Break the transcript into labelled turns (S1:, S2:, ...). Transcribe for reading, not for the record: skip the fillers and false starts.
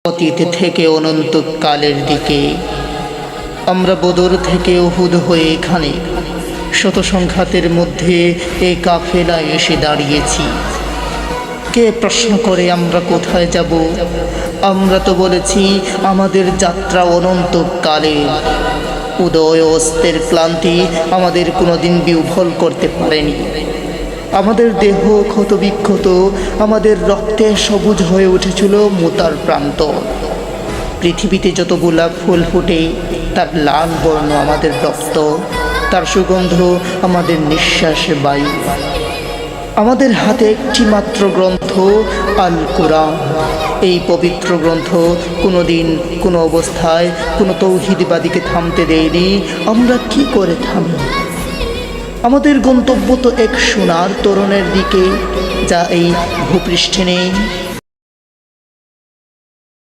S1: অতীত থেকে অনন্তকালের দিকে আমরা বদর থেকে উহুদ হয়ে এখানে শত সংঘাতের মধ্যে এই কাফেলায় এসে দাঁড়িয়েছি। কে প্রশ্ন করে আমরা কোথায় যাব? আমরা তো বলেছি আমাদের যাত্রা অনন্তকালে। উদয় অস্তের ক্লান্তি আমাদের কোনোদিন বিহ্বল করতে পারেনি। আমাদের দেহ ক্ষতবিক্ষত, আমাদের রক্তে সবুজ হয়ে উঠেছিল মোতার প্রান্ত। পৃথিবীতে যত গোলাপ ফুল ফুটে তার লাল বর্ণ আমাদের রক্ত, তার সুগন্ধ আমাদের নিঃশ্বাস বায়ু। আমাদের হাতে একটি মাত্র গ্রন্থ, আল কোরআন। এই পবিত্র গ্রন্থ কোনোদিন কোনো অবস্থায় কোনো তৌহিদবাদীকে থামতে দেয়নি। আমরা কি করে থামি? আমাদের গন্তব্য তো এক সোনার তরুণের দিকে, যা এই ভূপৃষ্ঠে নেই।